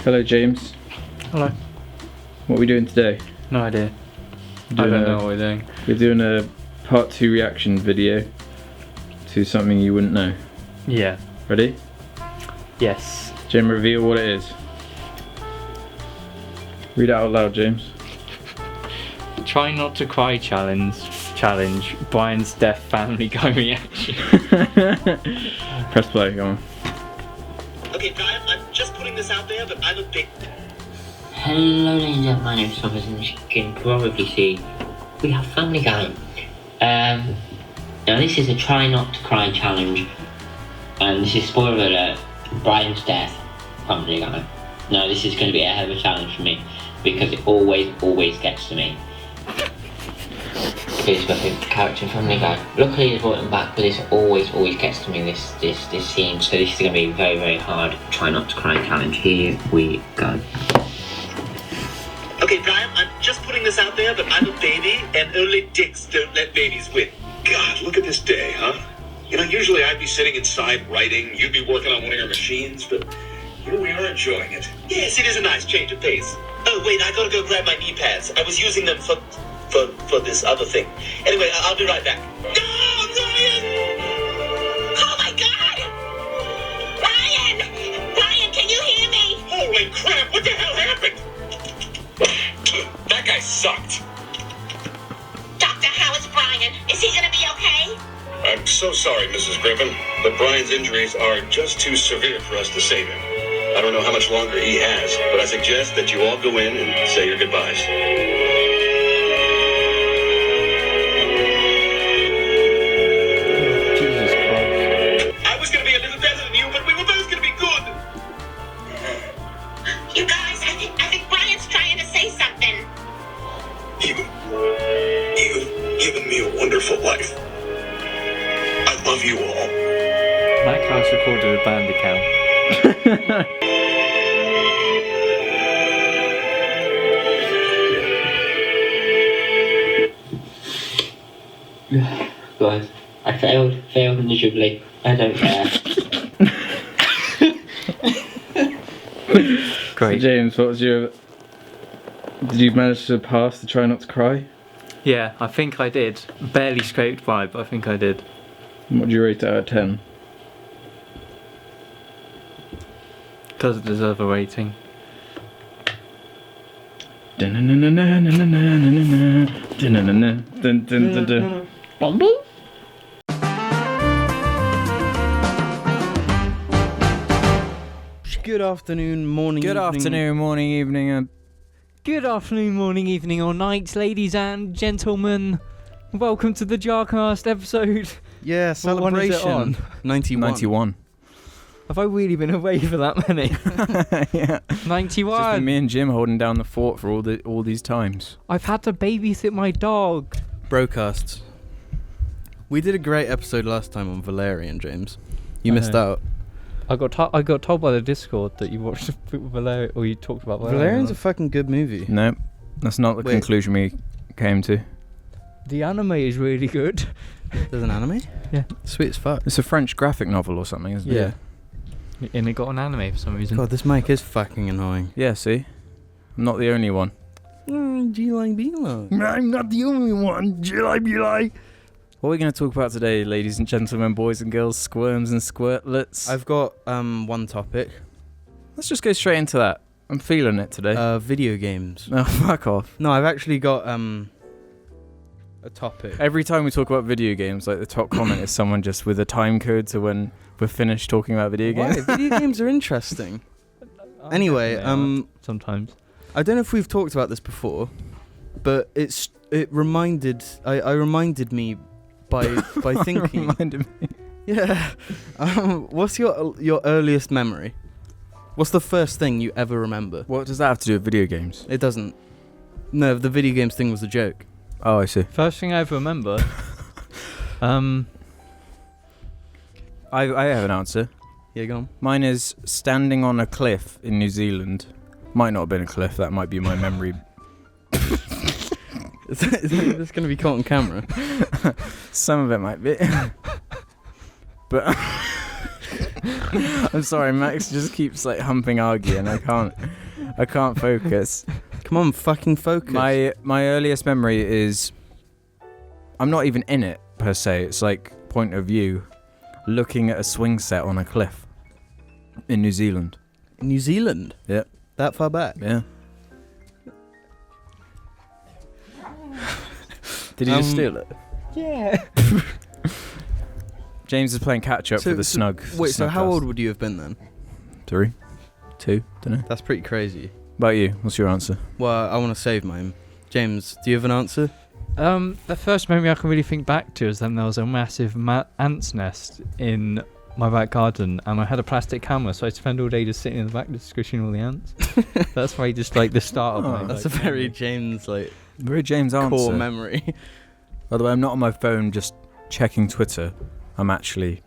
Hello, James. Hello. What are we doing today? No idea. I don't know what we're doing. We're doing a part 2 reaction video to something you wouldn't know. Yeah. Ready? Yes. Jim, reveal what it is. Read it out loud, James. Try not to cry challenge. Brian's death family guy reaction. Press play, go on. Okay, Brian, I'm just putting this out there, but I'm a big... Hello ladies and gentlemen, my name's Thomas and as you can probably see, we have Family Guy. Now this is a try not to cry challenge, and this is spoiler alert, Brian's death, Family Guy. Now this is going to be a hell of a challenge for me, because it always gets to me. It's my favourite character in Family Guy. Luckily he's brought him back, but this always gets to me, this scene, so this is going to be very hard. Try not to cry challenge, here we go. Okay, Brian, I'm just putting this out there, but I'm a baby, and only dicks don't let babies win. God, look at this day, huh? You know, usually I'd be sitting inside writing, you'd be working on one of your machines, but here we are enjoying it. Yes, it is a nice change of pace. Oh, wait, I gotta go grab my knee pads. I was using them for this other thing. Anyway, I'll be right back. No, Ryan! Oh my God! Ryan! Ryan, can you hear me? Holy crap, what the hell happened? That guy sucked. Doctor, how is Brian? Is he gonna be okay? I'm so sorry, Mrs. Griffin, but Brian's injuries are just too severe for us to save him. I don't know how much longer he has, but I suggest that you all go in and say your goodbyes. Jesus Christ. I was gonna be a little better than you, but we were both gonna be good. You guys, I think Brian's trying to say something. You've given me a wonderful life. I love you all. That class recorded a band account. Guys, I failed miserably. I don't care. Great. James, what was your... Did you manage to pass the try not to cry? Yeah, I think I did. Barely scraped by, but I think I did. And what do you rate it out of 10? Doesn't deserve a rating. Good afternoon, morning, Good evening. afternoon, morning, evening. Good afternoon, morning, evening, or night, ladies and gentlemen. Welcome to the JARCAST episode. Yeah, What one is it celebration. on? 91. 91. Have I really been away for that many? Yeah. Just 91. been me and Jim holding down the fort for all these times. I've had to babysit my dog. Broadcasts. We did a great episode last time on Valerian, James. You I missed know. out. I got told by the Discord that you watched Valerian, or you talked about Valerian. Valerian's a fucking good movie. Nope, that's not the Wait. conclusion we came to. The anime is really good. There's an anime? Yeah. Sweet as fuck. It's a French graphic novel or something, isn't Yeah. it? And it got an anime for some reason. God, this mic is fucking annoying. Yeah, see? I'm not the only one. G-line, B-line. I'm not the only one. July. What are we going to talk about today, ladies and gentlemen, boys and girls, squirms and squirtlets? I've got one topic. Let's just go straight into that. I'm feeling it today. Video games. No, fuck off. No, I've actually got a topic. Every time we talk about video games, like the top comment is someone just with a time code to when we're finished talking about video games. Why? Video games are interesting. Anyway, sometimes. I don't know if we've talked about this before, but I reminded me by thinking. Reminded me. Yeah. What's your earliest memory? What's the first thing you ever remember? What does that have to do with video games? It doesn't. No, the video games thing was a joke. Oh, I see. First thing I ever remember. I have an answer. Yeah, go on. Mine is standing on a cliff in New Zealand. Might not have been a cliff, that might be my memory. Is this going to be caught on camera? Some of it might be. But I'm sorry, Max just keeps like humping Argy, and I can't focus. Come on, fucking focus. My earliest memory is, I'm not even in it per se. It's like point of view, looking at a swing set on a cliff in New Zealand. New Zealand? Yep. That far back? Yeah. Did you just steal it? Yeah. James is playing catch up for the snug. Wait, so how snugcast. old would you have been then? 3, 2, don't know. That's pretty crazy. About you? What's your answer? Well, I want to save mine. James, do you have an answer? The first memory I can really think back to is then there was a massive ant's nest in my back garden, and I had a plastic camera, so I'd spend all day just sitting in the back just squishing all the ants. That's why just like the start of my. That's a very James Very James answer. core memory. By the way, I'm not on my phone just checking Twitter. I'm actually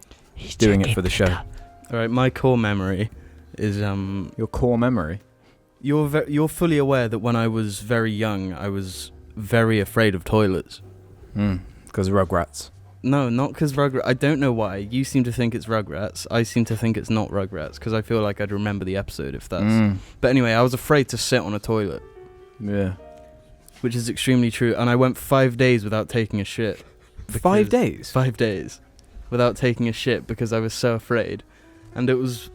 doing it for the show. All right, my core memory is Your core memory? You're fully aware that when I was very young, I was very afraid of toilets. Because of Rugrats. No, not because Rugrats. I don't know why. You seem to think it's Rugrats. I seem to think it's not Rugrats because I feel like I'd remember the episode if that's. But anyway, I was afraid to sit on a toilet. Yeah. Which is extremely true. And I went 5 days without taking a shit. 5 days? 5 days without taking a shit because I was so afraid. And it was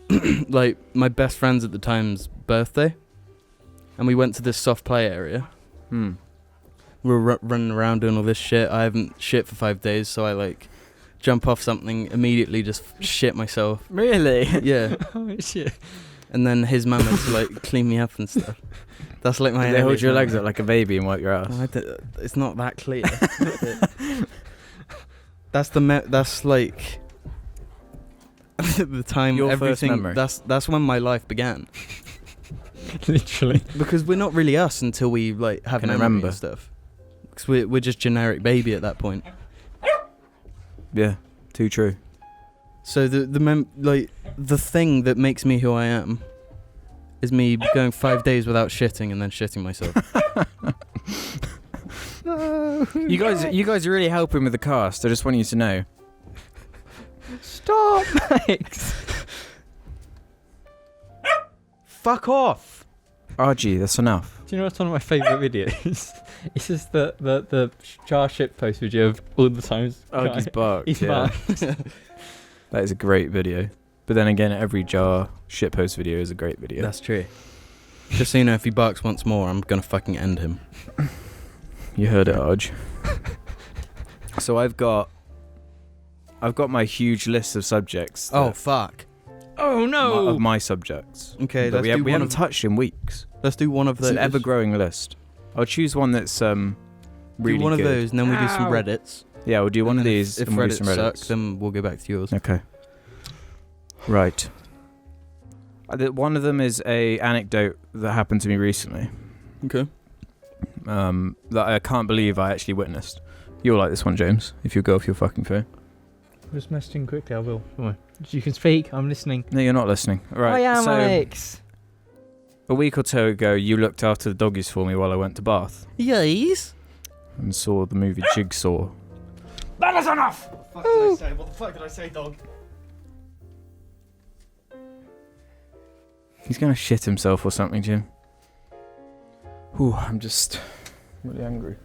like my best friend's at the time's birthday. And we went to this soft play area. We were running around doing all this shit. I haven't shit for 5 days, so I like jump off something, immediately just shit myself. Really? Yeah. Oh shit. And then his mum had to like clean me up and stuff. That's like my. Did they hold earliest your memory. legs up like a baby and wipe your ass? It's not that clear. That's that's like the time Your first everything. memory. That's when my life began. Literally. Because we're not really us until we like have Can memory remember. and stuff. Because we're just generic baby at that point. Yeah, too true. So the thing that makes me who I am is me going 5 days without shitting and then shitting myself. You guys are really helping with the cast. I just want you to know. Stop, Max. Fuck off. RG, that's enough. Do you know what's one of my favourite videos? It's just the jar shit post video of all the times. Argy's bark. He's Yeah. mad. That is a great video. But then again, every jar shitpost video is a great video. That's true. Just so you know, if he barks once more, I'm gonna fucking end him. You heard it, Arj. So I've got my huge list of subjects. Oh fuck. Oh no. Of my subjects. Okay, that let's we haven't touched in weeks. Let's do one of It's those. an ever-growing list. I'll choose one that's really do one good. of those, and then we do some Ow. Reddits. Yeah, we'll do one And of then these If and we'll do Reddit some sucks, Reddits. then we'll go back to yours. Okay. Right. One of them is a anecdote that happened to me recently. Okay. That I can't believe I actually witnessed. You'll like this one, James, if you go off your fucking phone. Just messaging quickly, I will. Come on. You can speak, I'm listening. No, you're not listening. Right. I am, so Alex. a week or two ago, you looked after the doggies for me while I went to Bath Yes. and saw the movie Jigsaw. That is enough. What the fuck did I say? What the fuck did I say, dog? He's gonna shit himself or something, Jim. Ooh, I'm just really angry.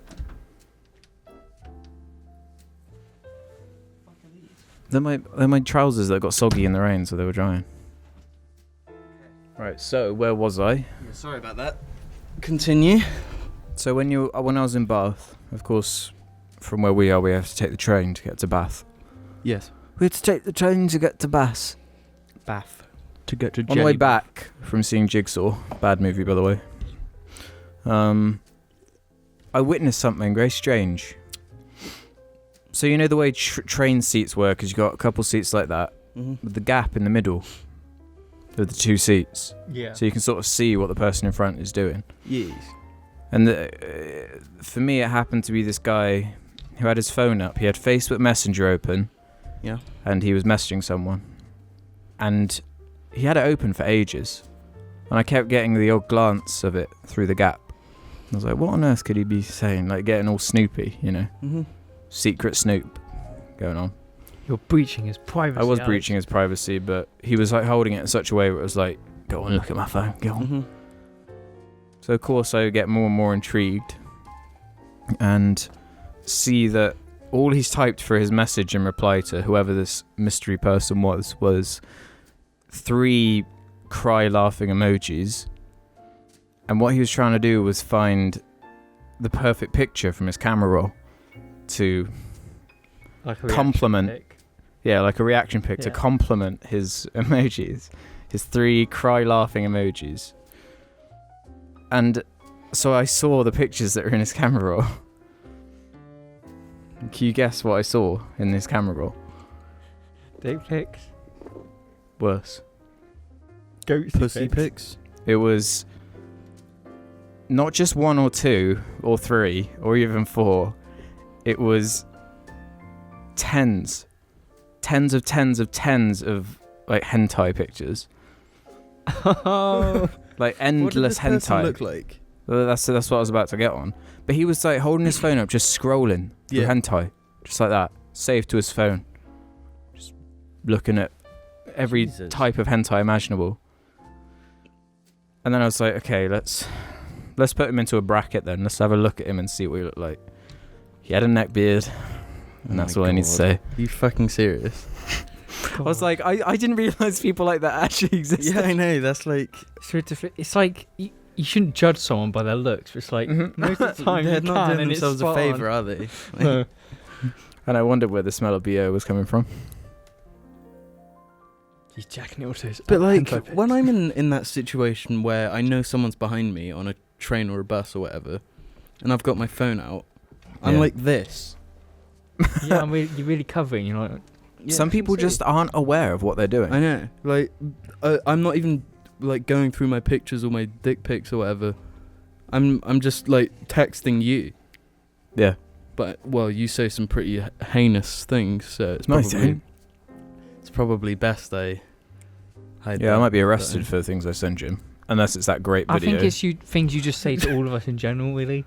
They're my trousers that got soggy in the rain, so they were drying. Right, so where was I? Yeah, sorry about that. Continue. So when I was in Bath, of course, from where we are, we have to take the train to get to Bath. Yes. We had to take the train to get to Bath. Bath. To get to On the way back from seeing Jigsaw, bad movie by the way, I witnessed something very strange. So you know the way train seats work is you've got a couple seats like that, with the gap in the middle of the two seats. Yeah. So you can sort of see what the person in front is doing. Yes. And for me it happened to be this guy who had his phone up. He had Facebook Messenger open. Yeah. And he was messaging someone. And he had it open for ages. And I kept getting the odd glance of it through the gap. I was like, what on earth could he be saying? Like getting all snoopy, you know? Mm-hmm. Secret snoop going on. He You're breaching his privacy. I was Alex. breaching his privacy, but he was like holding it in such a way where it was like, go on, look at my phone, go on. Mm-hmm. So of course I get more and more intrigued and see that all he's typed for his message in reply to whoever this mystery person was 3 cry laughing emojis. And what he was trying to do was find the perfect picture from his camera roll to Like a compliment. reaction pic. Yeah, like a reaction pic to Yeah. compliment his emojis. His 3 cry laughing emojis. And so I saw the pictures that were in his camera roll. Can you guess what I saw in his camera roll? Dick pics. Worse. Goatsy Pussy pics. It was not just 1 or 2 or 3 or even 4. It was tens of like hentai pictures. Oh. Like endless What did this person hentai. look like? Well, that's what I was about to get on. But he was like holding his phone up, just scrolling through Yeah. hentai, just like that, saved to his phone, just looking at every Jesus. type of hentai imaginable. And then I was like, okay, let's put him into a bracket then. Let's have a look at him and see what he looked like. He had a neck beard, and that's all I need to say. Are you fucking serious? I was like, I didn't realize people like that actually existed. Yeah, I know. That's like It's like you shouldn't judge someone by their looks. It's like most of the time they're you not can, doing and it's themselves a spot favour, on. are they? No. And I wondered where the smell of BO was coming from. He's jacking it all to his But like hentai pics. when I'm in that situation where I know someone's behind me on a train or a bus or whatever, and I've got my phone out, I'm Yeah. like this. Yeah, you're really covering. You're like, Yeah, Some I people can see. just aren't aware of what they're doing. I know. Like I'm not even like going through my pictures or my dick pics or whatever. I'm just like texting you. Yeah. But well, you say some pretty heinous things, so it's No, I probably don't. it's probably best I hide Yeah, I that, might be but- arrested for the things I send you. Unless it's that great I video. think it's things you just say to all of us in general, really.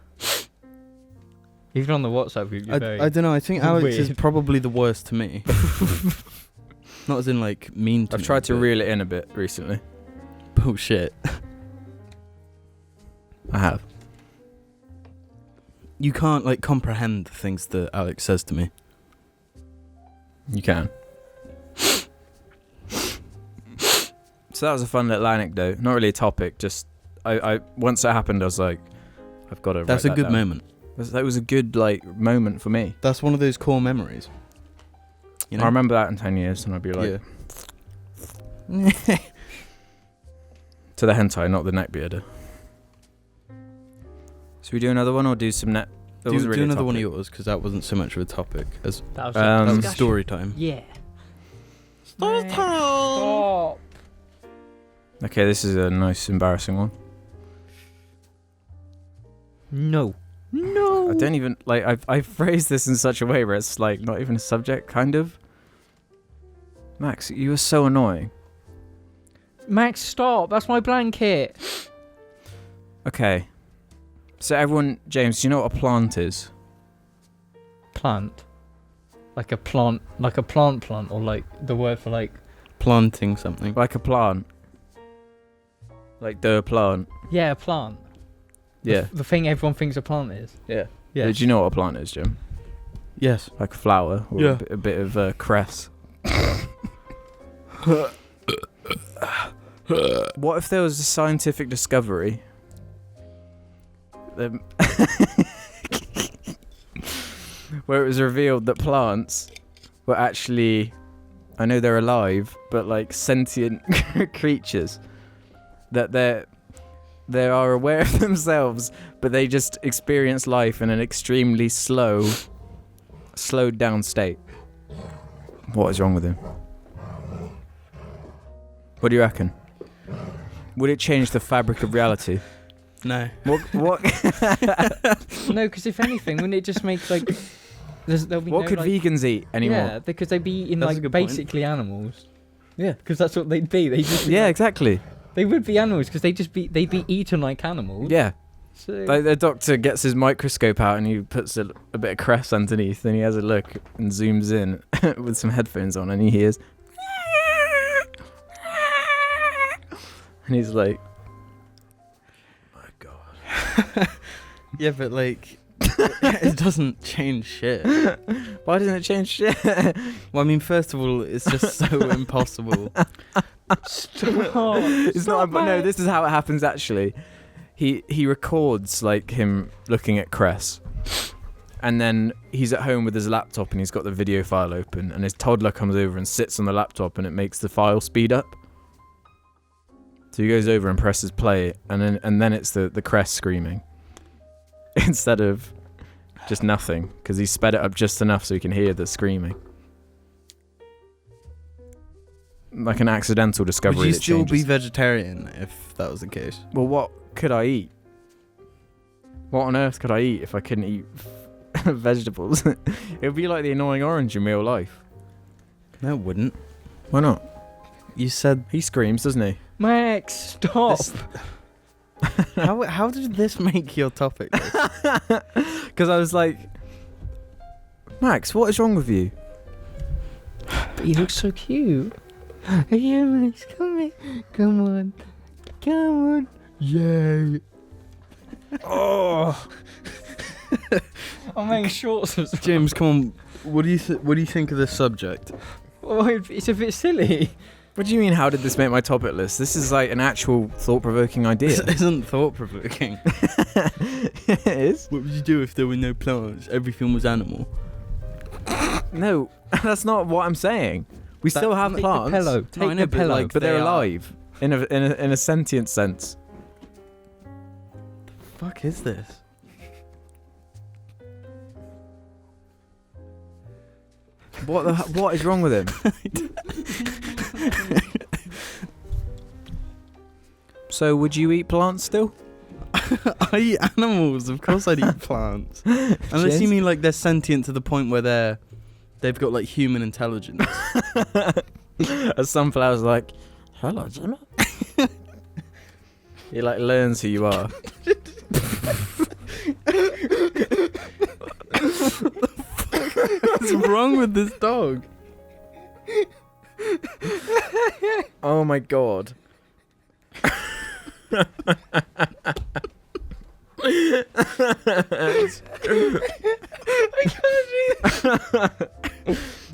Even on the WhatsApp group, you're very. I don't know. I think Alex is weird. probably the worst to me. Not as in like mean to I've me, tried to but reel it in a bit recently. bullshit. I have. You can't like comprehend the things that Alex says to me. You can. So that was a fun little anecdote. Not really a topic, just I once that happened I was like, I've got to That's a write good that down. moment. That was a good like moment for me. That's one of those core memories. You know? I remember that in 10 years and I'd be like, Yeah. to the hentai, not the neckbearder. Should we do another one or do some net? That Do wasn't really a another one of topic. yours because that wasn't so much of a topic as that was Um, that was discussion. story time. Yeah. Story time. Stop. Okay, this is a nice embarrassing one. No. I don't even like. I've phrased this in such a way where it's like not even a subject, kind of. Max, you were so annoying. Max, stop. That's my blanket. Okay, so everyone, James, do you know what a plant is? Plant. Like a plant, or like the word for like. Planting something. Like a plant. Like the plant. Yeah, a plant. Yeah. The thing everyone thinks a plant is. Yeah. Yeah. Did you know what a plant is, Jim? Yes. Like a flower or Yeah. a bit of cress. What if there was a scientific discovery that where it was revealed that plants were actually, I know they're alive, but like sentient creatures, that they are aware of themselves, but they just experience life in an extremely slowed down state. What is wrong with him? What do you reckon? Would it change the fabric of reality? No. What No, because if anything, wouldn't it just make like. There'll be what no, could like, vegans eat anymore? Yeah, because they'd be eating That's a like good point. basically animals. Yeah. Because that's what they'd be. They just Yeah, exactly. They would be animals because they'd be eaten like animals. Yeah. Like the doctor gets his microscope out and he puts a bit of cress underneath and he has a look and zooms in with some headphones on and he hears and he's like, oh my god. Yeah, but like it doesn't change shit. Why doesn't it change shit? Well, I mean, first of all, it's just so impossible. Stop. It's not, but no, this is how it happens actually. He records like him looking at Cress, and then he's at home with his laptop and he's got the video file open, and his toddler comes over and sits on the laptop and it makes the file speed up. So he goes over and presses play, and then it's the Cress screaming instead of just nothing, because he sped it up just enough so he can hear the screaming. Like an accidental discovery. Would you that still changes. be vegetarian if that was the case? Well, what could I eat? What on earth could I eat if I couldn't eat vegetables? It would be like the annoying orange in real life. No, it wouldn't. Why not? You said He screams, doesn't he? Max, stop. How did this make your topic? Because I was like, Max, what is wrong with you? But you look so cute. Yeah, Max, come here. Come on. Come on. Yay. Oh, I'm wearing shorts as well. James, come on. What do you think of this subject? Well, it's a bit silly. what do you mean? How did this make my topic list? This is like an actual thought-provoking idea. This isn't thought-provoking. It is. What would you do if there were no plants? Everything was animal. No, that's not what I'm saying. We still have Take plants, the pillow. No, I Take know, the but, pillow. like, but they're They are. alive in a sentient sense. Fuck is this? What is wrong with him? So, would you eat plants still? I eat animals. Of course I'd eat plants. Unless you James? mean like they're sentient to the point where they've got like human intelligence. A sunflower's like, hello, Jimmy. He like learns who you are. What's wrong with this dog? Oh my god.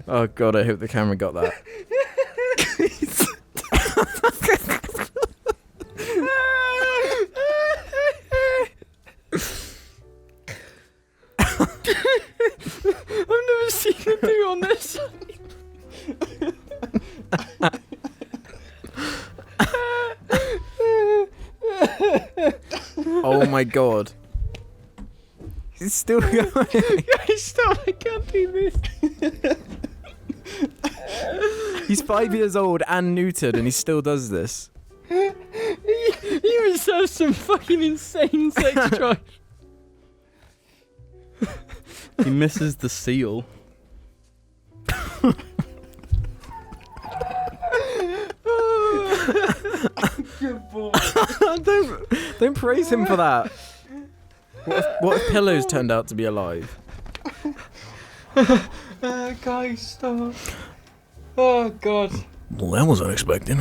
Oh god, I hope the camera got that. I've never seen him do on this. Oh my god. He's still going. Guys, stop! I can't do this. He's 5 years old and neutered and he still does this. He was so some fucking insane sex drive. He misses the seal. Good boy. Don't praise him for that. What if pillows turned out to be alive? Guys, stop. Oh god. Well, that was unexpected.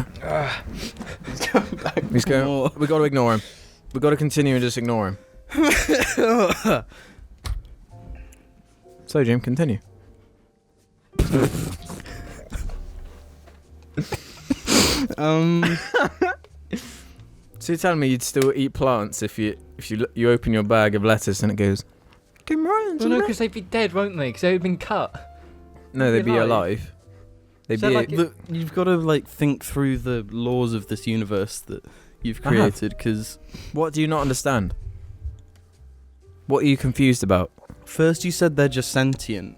He's going back. He's going. more. We got to ignore him. We got to continue and just ignore him. So, Jim, continue. So you're telling me you'd still eat plants if you open your bag of lettuce and it goes, "Good morning." Well, no, because they'd be dead, won't they? Because they'd been cut. No, they'd be alive. alive. They'd So be. like Look, you've got to like think through the laws of this universe that you've I have. created. Because What do you not understand? What are you confused about? first you said they're just sentient,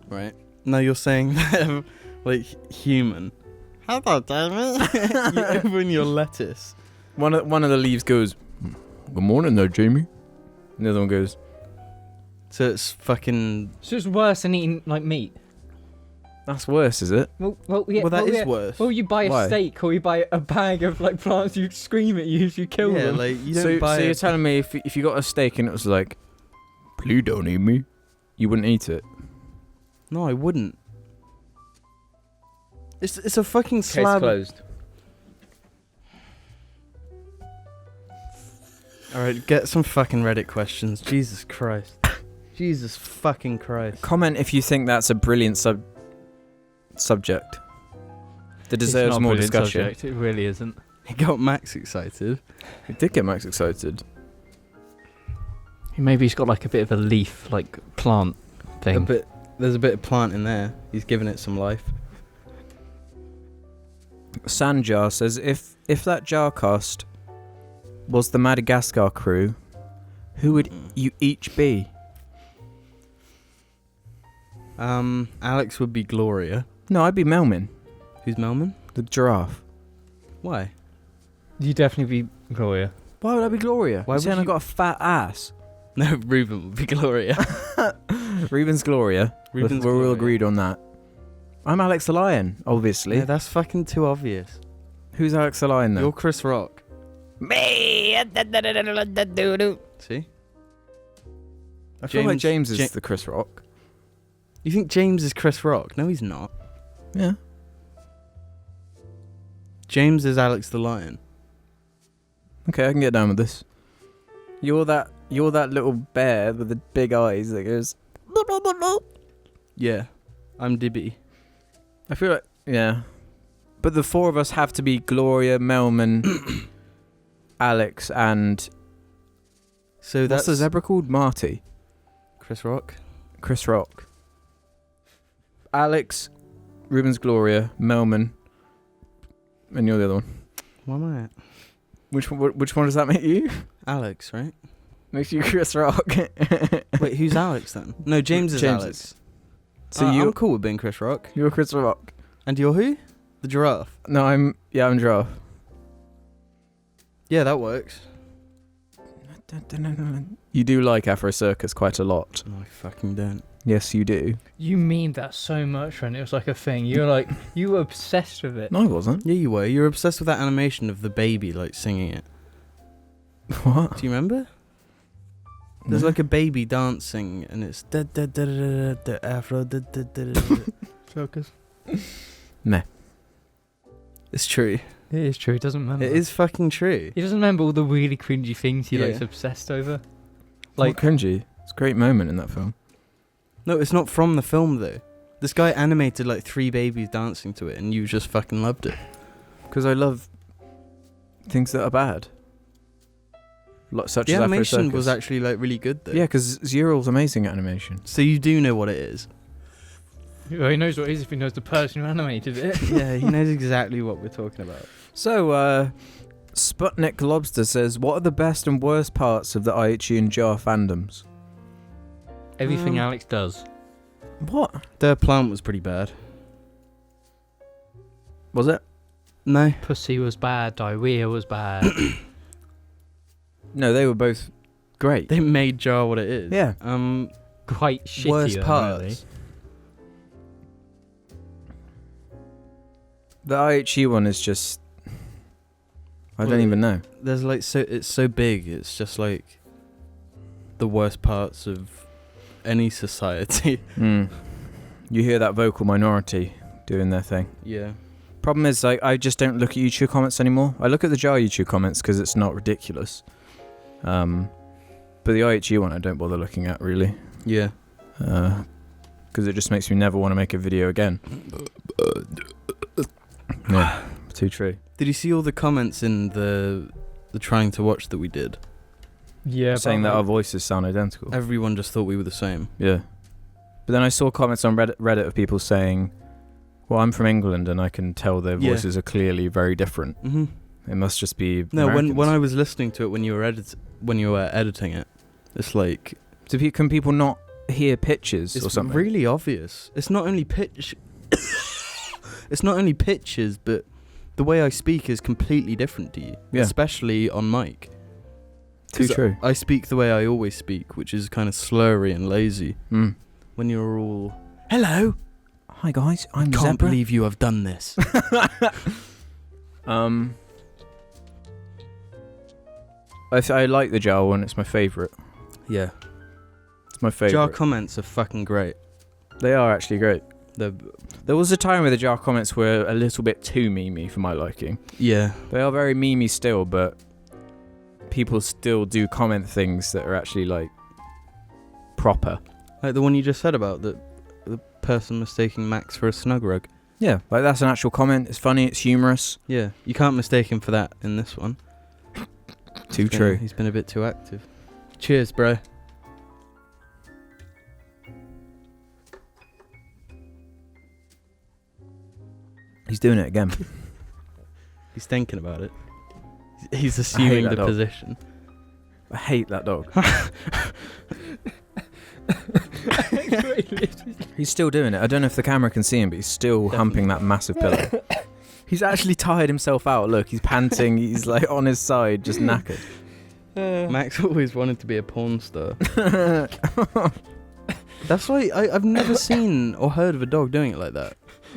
right? Now you're saying they're like human. Hello, Jamie. You open your lettuce. One of the leaves goes, "Good morning, there, Jamie." And the other one goes, So it's fucking. So it's worse than eating like meat. That's worse, is it? Well, That is worse. Well, you buy a Why? steak or you buy a bag of like plants, you scream at you if you kill Yeah, them. like you So, don't buy. so you're telling me if you got a steak and it was like, please don't eat me, you wouldn't eat it? No, I wouldn't. It's a fucking Case slab. closed. All right, get some fucking Reddit questions. Jesus Christ. Jesus fucking Christ. Comment if you think that's a brilliant subject that It's deserves not a more brilliant discussion. subject, it really isn't. He got Max excited. It did get Max excited. Maybe he's got like a bit of a leaf, like plant thing. There's a bit of plant in there. He's giving it some life. Sanjar says, if that JARCAST was the Madagascar crew, who would you each be? Alex would be Gloria. No, I'd be Melman, Who's Melman? the giraffe. Why? You definitely be Gloria. Why would I be Gloria? Why Why would saying I you- got a fat ass? No, Ruben would be Gloria. Ruben's Gloria. Ruben's We're all Gloria. agreed on that. I'm Alex the Lion, obviously. Yeah, that's fucking too obvious. Who's Alex the Lion, though? You're Chris Rock. Me! See? I feel like James is Ja- the Chris Rock. You think James is Chris Rock? No, he's not. Yeah. James is Alex the Lion. Okay, I can get down with this. You're that little bear with the big eyes that goes. Yeah. I'm Dibby. I feel like, yeah. But the four of us have to be Gloria, Melman, Alex, and So what's that's the zebra called? Marty. Chris Rock. Chris Rock. Alex, Ruben's Gloria, Melman, and you're the other one. Why am I at? Which one does that make you? Alex, right? Makes you Chris Rock. Wait, who's Alex then? No, James is James Alex. is. So I'm cool with being Chris Rock. you're Chris Rock. And you're who? The giraffe. No, I'm giraffe. Yeah, that works. You do like Afro Circus quite a lot. No, I fucking don't. Yes, you do. You mean that so much when it was like a thing. You were obsessed with it. No, I wasn't. Yeah, you were. You were obsessed with that animation of the baby, like, singing it. What? Do you remember? There's like a baby dancing, and it's da da da da da Afro da da da da. Focus. Meh. It's true. It is true. He doesn't remember. It is fucking true. He doesn't remember all the really cringy things he Yeah. likes obsessed over. Like cringy. It's a great moment in that film. No, it's not from the film though. This guy animated like 3 babies dancing to it, and you just fucking loved it. Because I love things that are bad. Such The as Afro animation Circus. was actually like really good though. Yeah, because Zeral's amazing at animation. So you do know what it is. Well, he knows what it is if he knows the person who animated it. Yeah, he knows exactly what we're talking about. So, Sputnik Lobster says, what are the best and worst parts of the IHU and JAR fandoms? Everything Alex does. What? Their plant was pretty bad. Was it? No. Pussy was bad. Diarrhea was bad. No, they were both great. They made JAR what it is. Yeah. Quite shitty. Worst though, parts. really. The IHU one is just... I don't Well, even know. There's like it's so big. It's just like the worst parts of any society. You hear that vocal minority doing their thing. Yeah. Problem is, like, I just don't look at YouTube comments anymore. I look at the JAR YouTube comments because it's not ridiculous. But the IHU one I don't bother looking at, really. Yeah. Because it just makes me never want to make a video again. Yeah, too true. Did you see all the comments in the trying to watch that we did? Yeah. Saying that but our voices sound identical. Everyone just thought we were the same. Yeah. But then I saw comments on Reddit of people saying, well, I'm from England and I can tell their Yeah. voices are clearly very different. Mm-hmm. It must just be No, Americans. when I was listening to it when you were editing it, it's like Can people not hear pitches it's or something? really obvious. It's not only pitch. It's not only pitches, but the way I speak is completely different to you. Yeah. Especially on mic. Too 'Cause true. I speak the way I always speak, which is kind of slurry and lazy. Mm. When you're all hello. Hi guys, I'm Can't Zebra. believe you have done this. I like the jar one. It's my favourite. Yeah. It's my favourite. Jar comments are fucking great. They are actually great. There was a time where the jar comments were a little bit too memey for my liking. Yeah. They are very memey still, but people still do comment things that are actually like proper. Like the one you just said about the person mistaking Max for a snug rug. Yeah, like that's an actual comment. It's funny, it's humorous. Yeah, you can't mistake him for that in this one. Too true. He's been a bit too active. Cheers, bro. He's doing it again. He's thinking about it. He's assuming the dog. position. I hate that dog. He's still doing it. I don't know if the camera can see him, but he's still humping that massive pillow. He's actually tired himself out. Look, he's panting. He's like on his side, just knackered. Max always wanted to be a porn star. That's why I've never seen or heard of a dog doing it like that.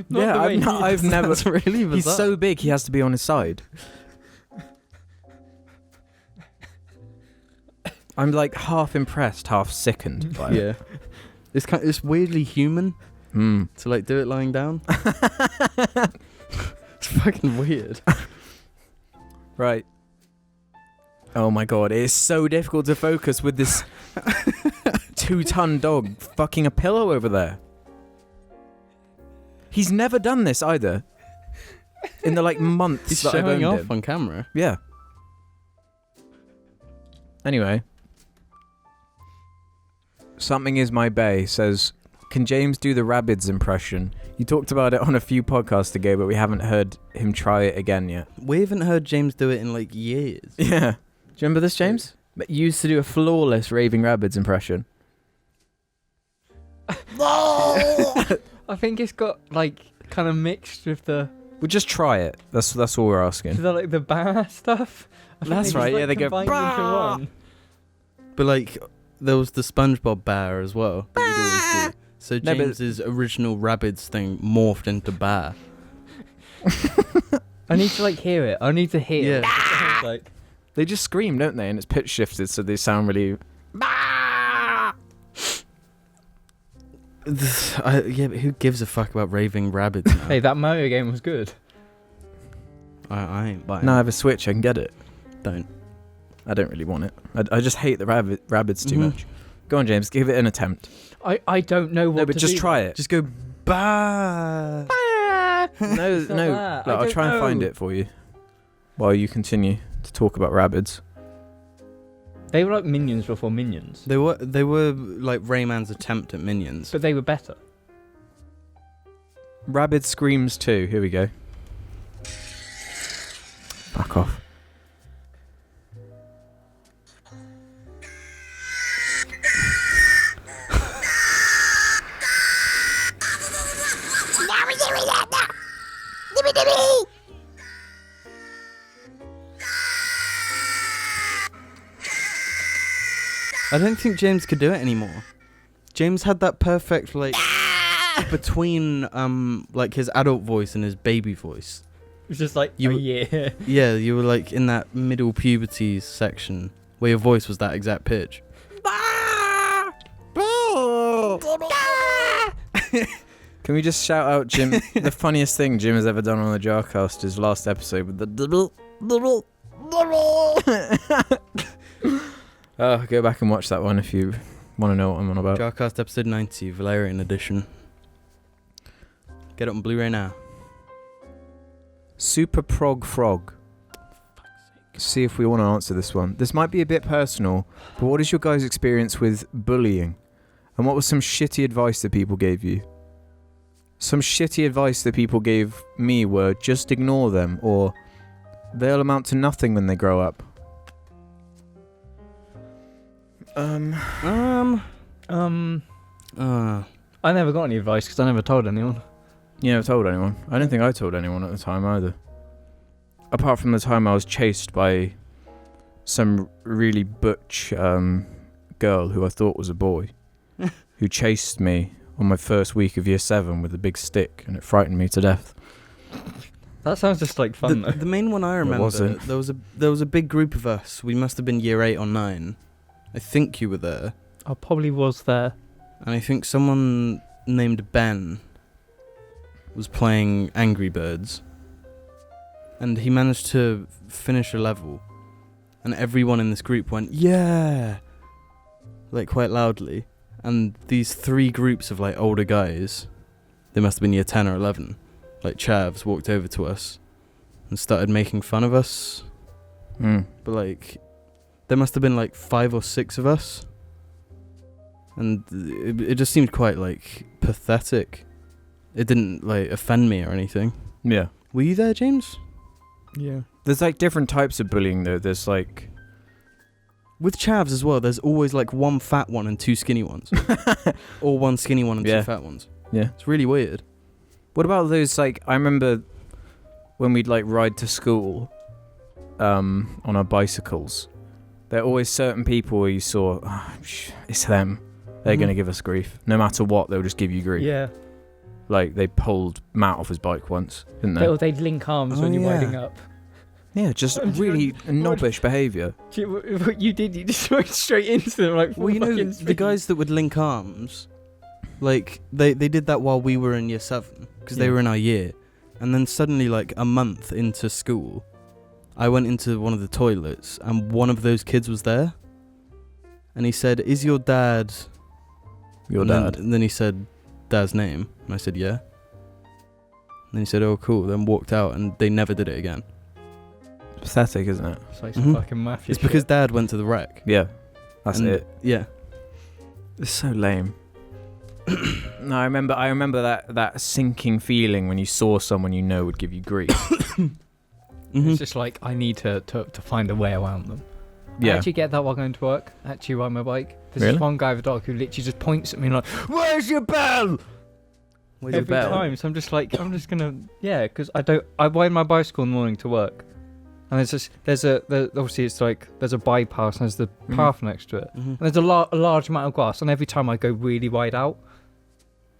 Yeah, I've never. That's really bizarre. He's so big, he has to be on his side. I'm like half impressed, half sickened by it. Yeah. It's weirdly human Mm. to like do it lying down. It's fucking weird. Right. Oh my god, it is so difficult to focus with this 2-ton dog fucking a pillow over there. He's never done this either. In the like months He's that I've showing owned off him. on camera. Yeah. Anyway. Something is my bae says, can James do the Rabbids impression? You talked about it on a few podcasts ago, but we haven't heard him try it again yet. We haven't heard James do it in like years. Yeah. Do you remember this, James? But you used to do a flawless Raving Rabbids impression. I think it's got like kind of mixed with the We'll just try it. That's all we're asking. like the bar stuff. I think That's they right, just, yeah, they go, combined into "Bah!" one. But like there was the SpongeBob bear as well. That we'd always do. So No, but- James's original Rabbids thing morphed into bear. I need to like hear it. I need to hear it. It's like, They just scream, don't they? And it's pitch shifted, so they sound really. Yeah, but who gives a fuck about raving rabbits now? hey, that Mario game was good. I ain't buying No, I it. have a Switch. I can get it. Don't. I don't really want it. I just hate the Rabbids too Mhm. much. Go on, James. Give it an attempt. I don't know what No, but to just do. try it. Just go bah. No, It's not no. that. Look, I I'll try and don't find know. it for you while you continue to talk about Rabbids. They were like Minions before Minions, They were like Rayman's attempt at Minions. but they were better. Rabbids Screams 2. Here we go. Fuck off. I don't think James could do it anymore. James had that perfect like between like his adult voice and his baby voice. It was just like You were- yeah. Yeah, you were like in that middle puberty section where your voice was that exact pitch. Can we just shout out Jim? The funniest thing Jim has ever done on the JARCAST is last episode with the go back and watch that one if you want to know what I'm on about. JARCAST episode 90, Valerian edition. Get it on Blu-ray now. Super Prog Frog. See if we want to answer this one. This might be a bit personal, but what is your guys' experience with bullying? And what was some shitty advice that people gave you? Some shitty advice that people gave me were just ignore them, or they'll amount to nothing when they grow up. I never got any advice because I never told anyone. You never told anyone. I don't think I told anyone at the time either. Apart from the time I was chased by some really butch girl who I thought was a boy, who chased me on my first week of year 7 with a big stick, and it frightened me to death. That sounds just like fun though. The main one I remember, wasn't. there was a big group of us. We must have been year 8 or 9. I think you were there. I probably was there. And I think someone named Ben was playing Angry Birds. And he managed to finish a level. And everyone in this group went, yeah! Like, quite loudly. And these 3 groups of, like, older guys, they must have been year 10 or 11, like chavs, walked over to us and started making fun of us. But, like, there must have been, like, 5 or 6 of us. And it just seemed quite, like, pathetic. It didn't, like, offend me or anything. Yeah. Were you there, James? Yeah. There's like different types of bullying though. There's like With chavs as well, there's always like 1 fat one and 2 skinny ones. Or 1 skinny one and 2 fat ones. Yeah. It's really weird. What about those, like, I remember when we'd like ride to school on our bicycles, there are always certain people where you saw, it's them. They're going to give us grief. No matter what, they'll just give you grief. Yeah. Like, they pulled Matt off his bike once, didn't they? They'd link arms when you're riding up. Yeah, just really knobbish behaviour. What you did, you just went straight into them like. Well, you know, the guys that would link arms, like, they did that while we were in year 7, because they were in our year. And then suddenly, like, a month into school, I went into one of the toilets, and one of those kids was there. And he said, "Is your dad..." Your dad? And then he said, "Dad's name." And I said, "Yeah." And then he said, "Oh, cool." Then walked out, and they never did it again. Pathetic, isn't it? It's like some fucking mafia. It's because Dad went to the wreck. Yeah, that's And it. Yeah. It's so lame. No, I remember that sinking feeling when you saw someone you know would give you grief. It's just like, I need to find a way around them. Yeah. I actually get that while going to work. I actually ride my bike. There's Really? this one guy with a dog who literally just points at me like, "Where's your bell?" Every time. So I'm just gonna, because I ride my bicycle in the morning to work. And obviously it's like, there's a bypass and there's the path next to it. And there's a large amount of grass, and every time I go really wide out,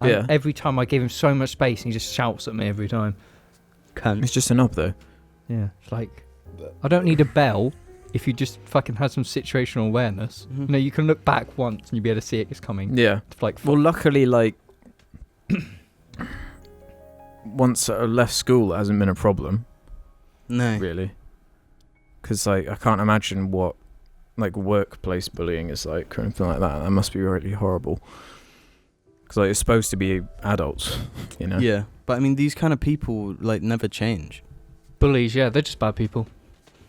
and every time I give him so much space and he just shouts at me every time. It's just a knob though. Yeah, it's like, I don't need a bell if you just fucking had some situational awareness. You know, you can look back once and you'll be able to see it's coming. Yeah. It's like, well, luckily, like, once I left school, it hasn't been a problem. No. Really. Because, like, I can't imagine what, like, workplace bullying is like or anything like that. That must be really horrible. Because, like, it's supposed to be adults, you know? Yeah. But, I mean, these kind of people, like, never change. bullies, yeah, they're just bad people.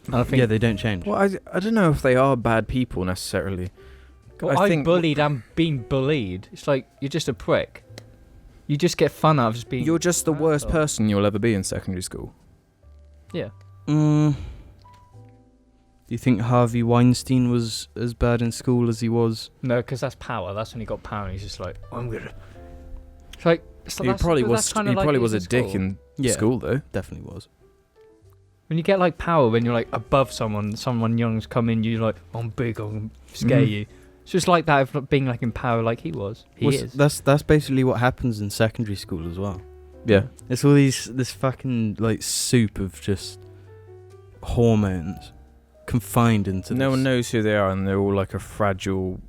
And I think, Yeah, they don't change. Well, I don't know if they are bad people necessarily. well, I think bullied and being bullied. It's like, you're just a prick. You just get fun out of just being... You're just the worst person you'll ever be in secondary school. Yeah. Do you think Harvey Weinstein was as bad in school as he was? No, because that's power. That's when he got power and he's just like, I'm gonna... It's like... He probably was a dick in school, though. Definitely was. When you get like power, when you're like above someone young's come in, you're like, I'm big, I'm scare you. It's just like that of being like in power like he was. He is. That's basically what happens in secondary school as well. Yeah. It's all this fucking like soup of just hormones confined into No this. one knows who they are, and they're all like a fragile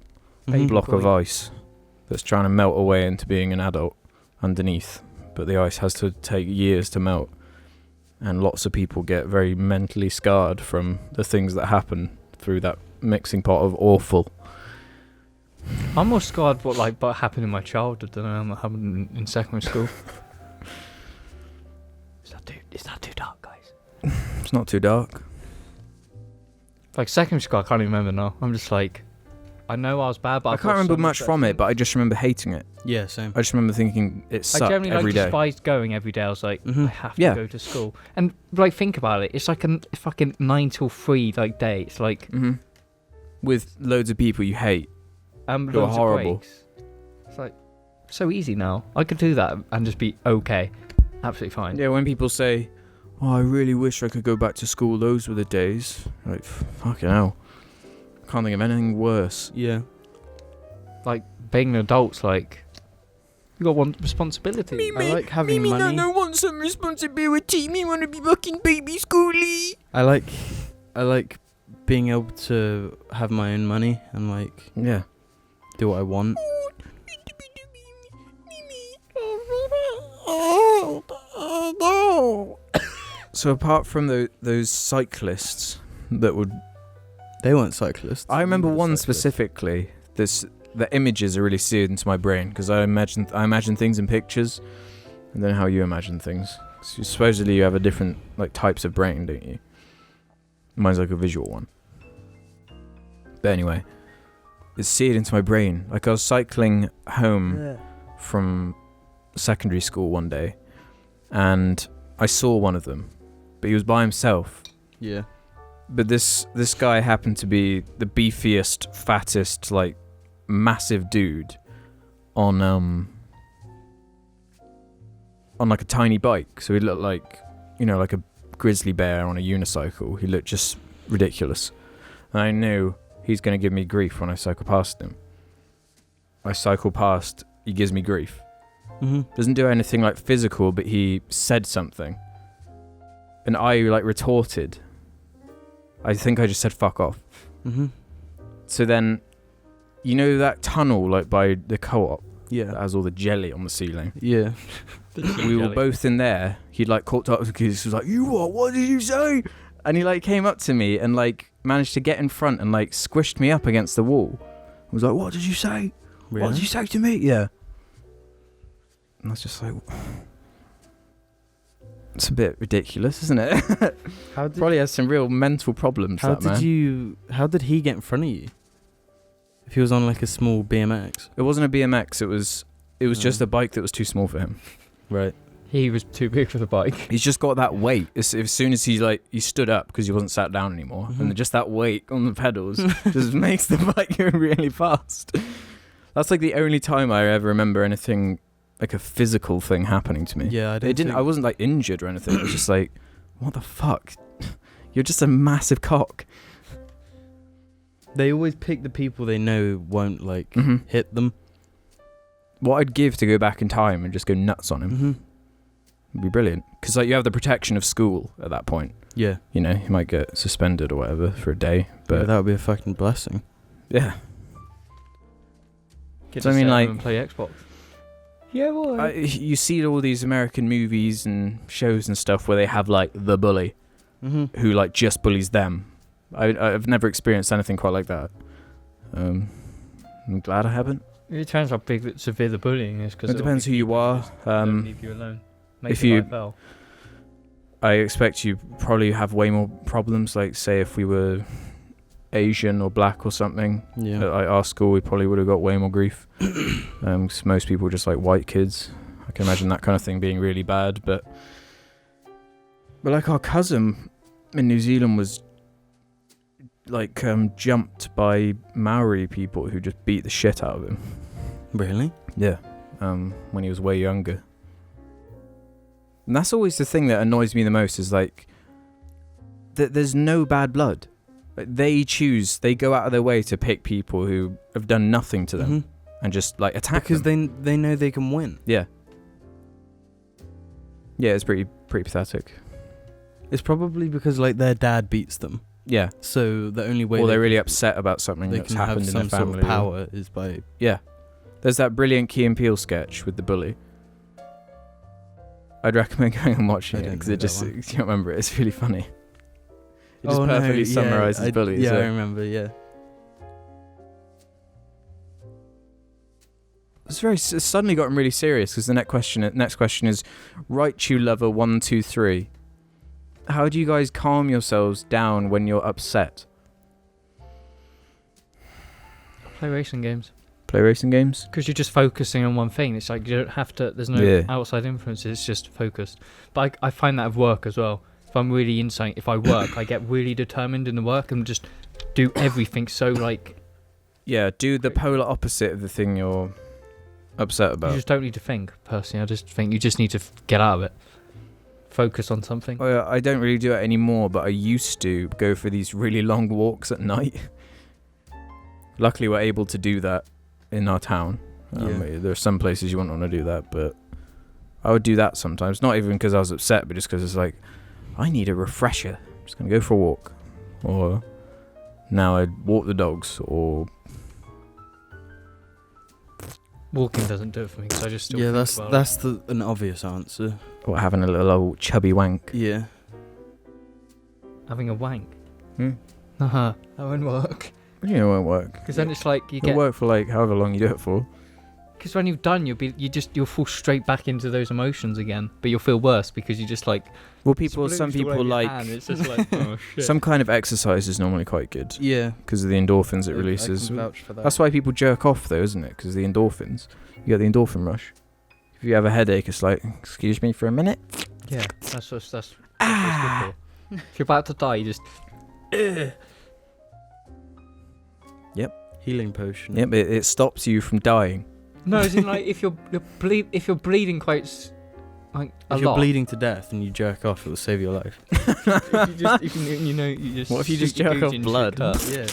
Mhm. block of ice that's trying to melt away into being an adult underneath. But the ice has to take years to melt. And lots of people get very mentally scarred from the things that happen through that mixing pot of awful. I'm more scarred what happened in my childhood than I am what happened in secondary school. It's not too dark, guys. It's not too dark. Like secondary school, I can't even remember now. I'm just like, I know I was bad, but I can't remember much from it, but I just remember hating it. Yeah, same. I just remember thinking it I sucked generally every day. despised going every day. I was like, I have to Yeah. go to school. And like, think about it. It's like a fucking 9 till 3 like day. It's like with loads of people you hate. Who are loads of horrible. breaks. It's like so easy now. I could do that and just be okay, absolutely fine. Yeah, when people say, "Oh, I really wish I could go back to school. Those were the days." Like, fucking hell. Can't think of anything worse. Yeah. Like being an adult's like, You got one responsibility. I like having money. No, want some responsibility. Me want to be fucking baby schooly. I like being able to have my own money and like do what I want. So apart from those cyclists that would, They weren't cyclists. I remember They were one cyclists. specifically. The images are really seared into my brain because I imagine things in pictures, and then how you imagine things. So supposedly you have a different like types of brain, don't you? Mine's like a visual one. But anyway, it's seared into my brain. Like I was cycling home from secondary school one day, and I saw one of them, but he was by himself. Yeah. But this guy happened to be the beefiest, fattest, like massive dude on like a tiny bike. So he looked like, like a grizzly bear on a unicycle. He looked just ridiculous. And I knew he's going to give me grief when I cycle past him. I cycle past, he gives me grief. Mm-hmm. Doesn't do anything like physical, but he said something. And I like retorted. I think I just said fuck off. Mm-hmm. So then, that tunnel like by the co-op that Yeah. has all the jelly on the ceiling. Yeah. We were both in there. He'd like caught up because he was like, "You what? What did you say?" And he like came up to me and like managed to get in front and like squished me up against the wall. I was like, "What did you say? Really? What did you say to me?" Yeah. And I was just like, it's a bit ridiculous, isn't it? Probably has some real mental problems. How that man. How did he get in front of you? If he was on like a small BMX. It wasn't a BMX. It was just a bike that was too small for him. Right. He was too big for the bike. He's just got that weight. As soon as he stood up because he wasn't sat down anymore, and just that weight on the pedals just makes the bike go really fast. That's like the only time I ever remember anything like a physical thing happening to me. Yeah, I wasn't like injured or anything. It was just like, what the fuck? You're just a massive cock. They always pick the people they know won't like hit them. What I'd give to go back in time and just go nuts on him. Mm-hmm. Would be brilliant. Because like you have the protection of school at that point. Yeah. You might get suspended or whatever for a day. But that would be a fucking blessing. yeah. Get So to I mean, sit like- home and play Xbox. Yeah, boy. You see all these American movies and shows and stuff where they have like the bully who like just bullies them. I've never experienced anything quite like that. I'm glad I haven't. It depends how big severe the bullying is. Cause It depends who you are. Don't leave you alone. if you- I expect you probably have way more problems. Like say if we were Asian or black or something Yeah. at our school, we probably would have got way more grief. 'Cause most people are just like white kids. I can imagine that kind of thing being really bad. But like our cousin in New Zealand was like jumped by Maori people who just beat the shit out of him. Really? Yeah. When he was way younger. And that's always the thing that annoys me the most is like there's no bad blood. Like, they go out of their way to pick people who have done nothing to them and just like attack Because them. they know they can win. Yeah. Yeah, it's pretty pathetic. It's probably because like their dad beats them. Yeah. So the only way Or they're they really can- upset about something they that's can have happened in some their family. sort of power is by Yeah. There's that brilliant Key and Peele sketch with the bully. I'd recommend going and watching I it don't because know it just, that one. you can't remember it. It's really funny. It just Oh, no, perfectly yeah, summarizes bullies. Yeah, I Yeah. remember. Yeah. It's suddenly gotten really serious because the next question is, Right You Lover 123. How do you guys calm yourselves down when you're upset? Play racing games. Play racing games? Because you're just focusing on one thing. It's like you don't have to. There's no Yeah. outside influences. It's just focused. But I find that at work as well. If I'm really in something, if I work, I get really determined in the work and just do everything so like. Yeah, do the polar opposite of the thing you're upset You about. just don't need to think. Personally, I just think you just need to get out of it. Focus on something. Well, I don't really do it anymore, but I used to go for these really long walks at night. Luckily, we're able to do that in our town. There are some places you wouldn't want to do that, but I would do that sometimes. Not even because I was upset, but just because it's like, I need a refresher. I'm just going to go for a walk. Or now I'd walk the dogs, or... Walking doesn't do it for me because I just still Yeah, think about that's an obvious answer. Or having a little old chubby wank. Yeah. having a wank. Hmm. That won't work. You know, it won't work. Because then it's like you It'll get. work for like however long you do it for. Because when you've done, you'll fall straight back into those emotions again, but you'll feel worse because you just like. Well, splooged some all people over your like hand. It's just like, oh shit. some kind of exercise is normally quite good Yeah. because of the endorphins it I releases. can vouch for that. That's why people jerk off, though, isn't it? Because the endorphins, you get the endorphin rush. If you have a headache, it's like, excuse me for a minute. Yeah, that's what it's good for. If you're about to die, you just. Healing potion. Yep, it stops you from dying. No, as in like if you're bleeding quite like a If you're lot. bleeding to death and you jerk off, it will save your life. if you just. What if you shoot just your jerk gooch off in blood? your cut? Yeah.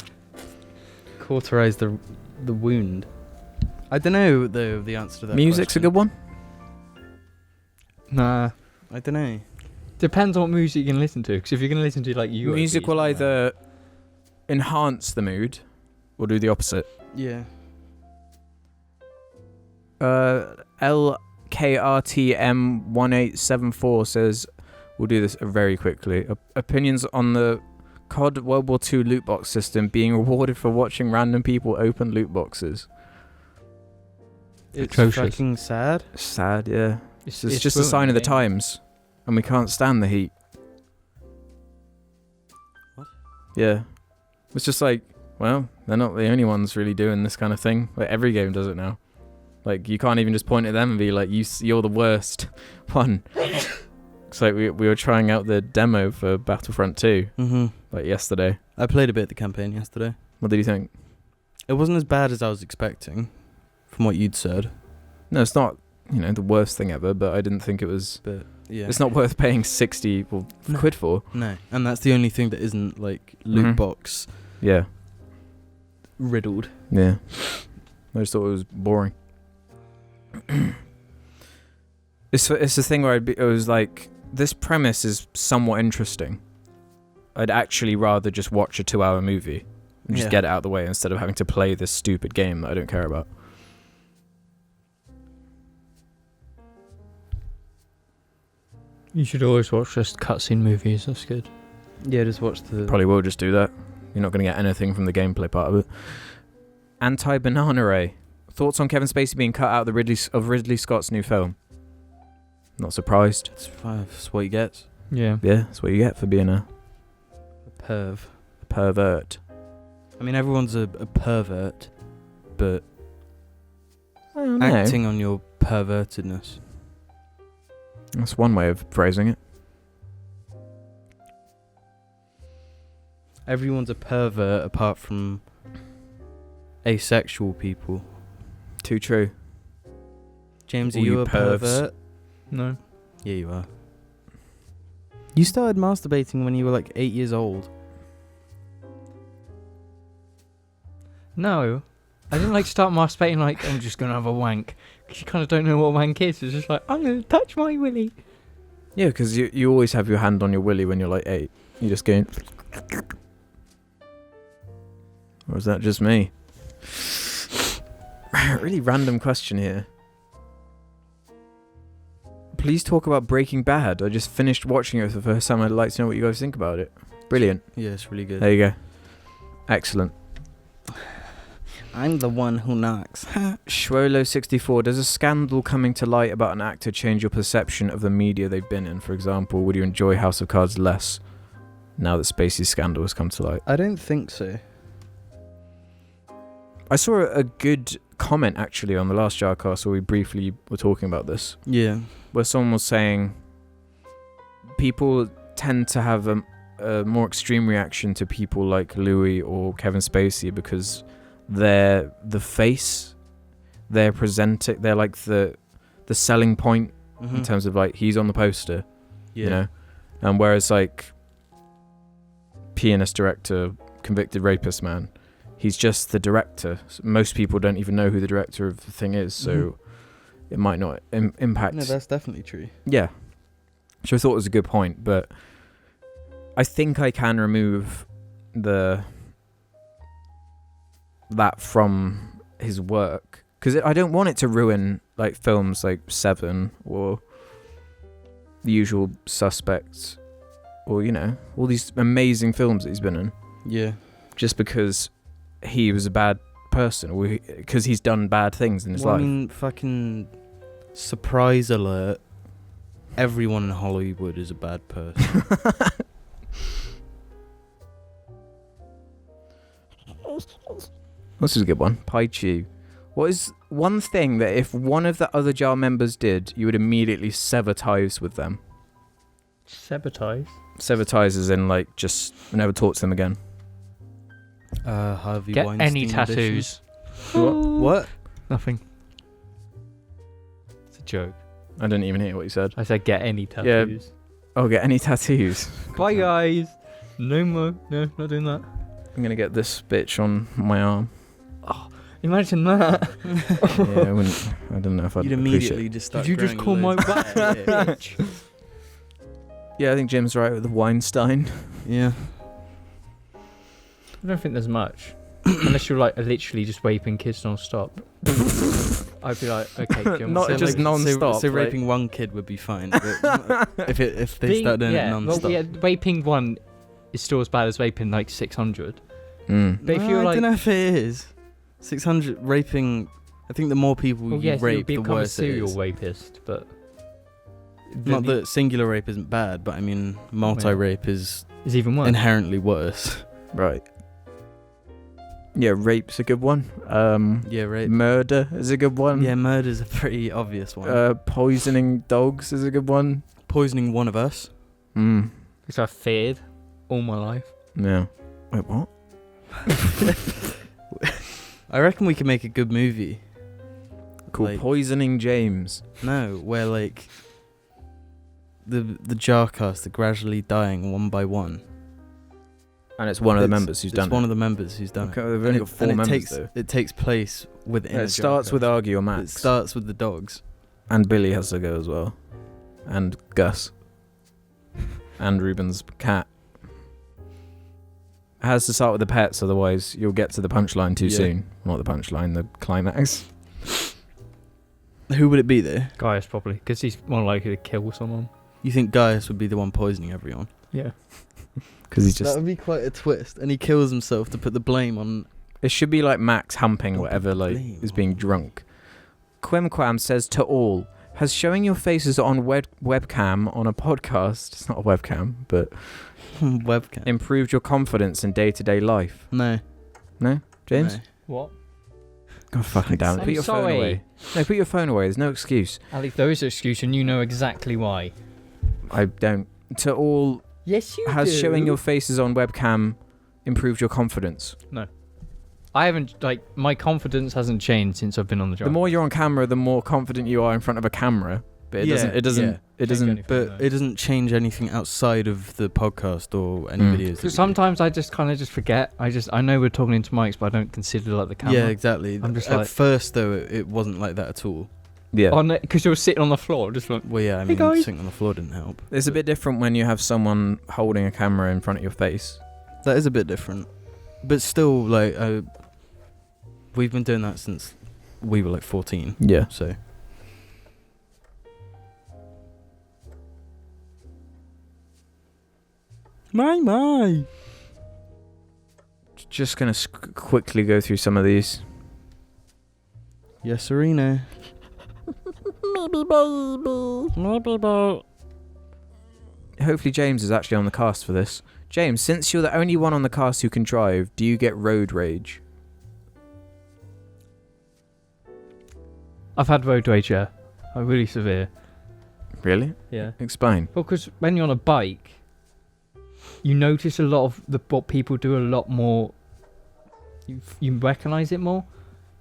Cauterize the wound. I don't know though the answer to that. Music's question. a good one. Nah. I don't know. Depends on what music you can listen to. Because if you're gonna listen to like you. Music will either enhance the mood or do the opposite. Yeah. LKRTM1874 says, we'll do this very quickly. Opinions on the COD World War II loot box system being rewarded for watching random people open loot boxes. It's Atrocious. fucking sad. Sad, yeah. It's It's just a sign of the ruined times, and we can't stand the heat. What? Yeah. It's just like, well, they're not the only ones really doing this kind of thing. Like, every game does it now. Like, you can't even just point at them and be like, you're the worst one. It's like we were trying out the demo for Battlefront 2, like yesterday. I played a bit of the campaign yesterday. What did you think? It wasn't as bad as I was expecting, from what you'd said. No, it's not, the worst thing ever, but I didn't think it was... But yeah, It's not worth paying 60 No. quid for. no, and that's the only thing that isn't like loot Mhm. box Yeah. riddled. Yeah. I just thought it was boring. It's the thing where it was like, this premise is somewhat interesting. I'd actually rather just watch a 2-hour movie and just Yeah. get it out of the way instead of having to play this stupid game that I don't care about. You should always watch just cutscene movies. That's good. Yeah, just watch the. Probably will just do that. You're not going to get anything from the gameplay part of it. Anti-Banana Ray. Thoughts on Kevin Spacey being cut out of Ridley Scott's new film? Not surprised. That's what you get. Yeah. Yeah, that's what you get for being a Perv. pervert. I mean, everyone's a pervert, but I don't know. acting on your pervertedness. That's one way of phrasing it. Everyone's a pervert apart from asexual people. Too true. James, are All you you a pervs. pervert? No. Yeah, you are. You started masturbating when you were like 8 years old. No. I didn't like start masturbating like I'm just gonna have a wank. Because you kind of don't know what wank is. It's just like I'm gonna touch my willy. Yeah, because you always have your hand on your willy when you're like 8. You just going... Or is that just me? Really random question here. Please talk about Breaking Bad. I just finished watching it for the first time. I'd like to know what you guys think about it. Brilliant. Yeah, it's really good. There you go. Excellent. I'm the one who knocks. Schwolo64, does a scandal coming to light about an actor change your perception of the media they've been in? For example, would you enjoy House of Cards less now that Spacey's scandal has come to light? I don't think so. I saw a good comment actually on the last JARCAST where we briefly were talking about this, Yeah. where someone was saying people tend to have a more extreme reaction to people like Louis or Kevin Spacey because they're the face, they're presenting, they're like the selling point in terms of like he's on the poster, you know, and whereas like pianist, director, convicted rapist man, he's just the director. Most people don't even know who the director of the thing is, so it might not impact. No, that's definitely true. Yeah. Which I thought was a good point, but I think I can remove that from his work, because I don't want it to ruin like films like Seven or The Usual Suspects, or all these amazing films that he's been in. Yeah. Just because he was a bad person, or because he's done bad things in his life. I mean, fucking surprise alert. Everyone in Hollywood is a bad person. This is a good one. Pai Chu. What is one thing that if one of the other JAR members did, you would immediately sever ties with them? Sabotage. Sever ties as in, like, just never talk to them again. Harvey Get Weinstein any tattoos. What? Nothing. It's a joke. I didn't even hear what you said. I said get any tattoos. Oh, get any tattoos. Bye guys. No more. No, not doing that. I'm going to get this bitch on my arm. Imagine that. Yeah, I don't know if I'd You'd immediately just start. Did you just call my back bitch? Yeah, I think Jim's right with the Weinstein. Yeah. I don't think there's much. Unless you're like literally just raping kids non-stop. I'd be like, okay, Jim. Not so just like, non-stop. So raping one kid would be fine. But if they start doing it non-stop. Well, yeah, raping one is still as bad as raping like 600. Mm. But if you're I like, don't know if it is. 600 raping. I think the more people well, you yes, rape, the become a worse it serial is. rapist. But Not that singular rape isn't bad, but I mean multi-rape is even worse. inherently worse. Right. Yeah, rape's a good one. Yeah, rape. Murder is a good one. Yeah, murder's a pretty obvious one. Poisoning dogs is a good one. Poisoning one of us. Which I feared all my life. Yeah. Wait, what? I reckon we could make a good movie. Called Like- Poisoning James. No, where like the JARCAST are gradually dying one by one. And it's one of the members who's done It's one of the members who's done Okay, it. they've only got 4 members though. It takes place within. It starts with Argy or It Max. starts with the dogs. And Billy has to go as well. And Gus. And Ruben's cat. It has to start with the pets, otherwise you'll get to the punchline too soon. Not the punchline, the climax. Who would it be though? Gaius probably, because he's more likely to kill someone. You think Gaius would be the one poisoning everyone? Yeah. Because he's just... That would be quite a twist. And he kills himself to put the blame on... It should be like Max humping Don't whatever put the like blame is on- being drunk. Quimquam says to all, has showing your faces on webcam on a podcast, it's not a webcam, but webcam. improved your confidence in day-to-day life? No. No? James? No. What? God fucking damn it. I'm Put your phone sorry. away. No, put your phone away. There's no excuse. Alex, there is an excuse and you know exactly why. I don't. To all, Yes, you has showing your faces on webcam improved your confidence? I haven't, like, my confidence hasn't changed since I've been on the job. The more you're on camera, the more confident you are in front of a camera. But it doesn't. It doesn't. It doesn't. But it doesn't change anything outside of the podcast or any videos. that we do. Sometimes I just kind of just forget. I know we're talking into mics, but I don't consider like the camera. Yeah, exactly. I'm just At like- first, though, it wasn't like that at all. Yeah. Because you were sitting on the floor, just like. Well, yeah, I Hey, mean, guys. sitting on the floor didn't help. It's a bit different when you have someone holding a camera in front of your face. That is a bit different. But still, like, we've been doing that since we were like 14. Yeah. So. My. Just gonna quickly go through some of these. Yes, Serena. Hopefully James is actually on the cast for this. James, since you're the only one on the cast who can drive, do you get road rage? I've had road rage, yeah. Really severe. Really? Yeah. Explain. Well, because when you're on a bike, you notice a lot of what people do a lot more. You recognise it more,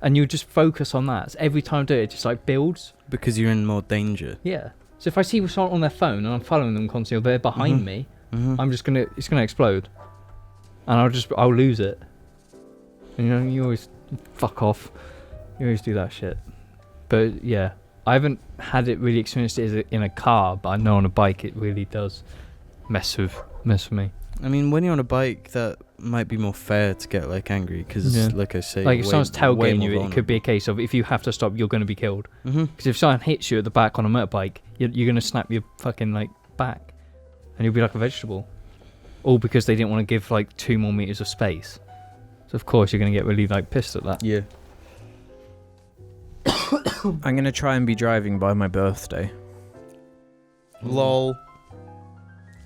and you just focus on that. So every time I do it, it just like builds. Because you're in more danger. Yeah. So if I see someone on their phone and I'm following them constantly, or they're behind me, Mm-hmm. it's gonna explode, and I'll lose it. And, you always fuck off. You always do that shit. But yeah, I haven't had it really experienced it in a car, but I know on a bike it really does mess with me. I mean, when you're on a bike, that might be more fair to get like angry because, like I say, like if someone's tailgating you, vulnerable. it could be a case of if you have to stop, you're going to be killed. Mhm. Because if someone hits you at the back on a motorbike, you're going to snap your fucking like back, and you'll be like a vegetable. All because they didn't want to give like 2 more meters of space. So of course you're going to get really like pissed at that. Yeah. I'm going to try and be driving by my birthday. Lol.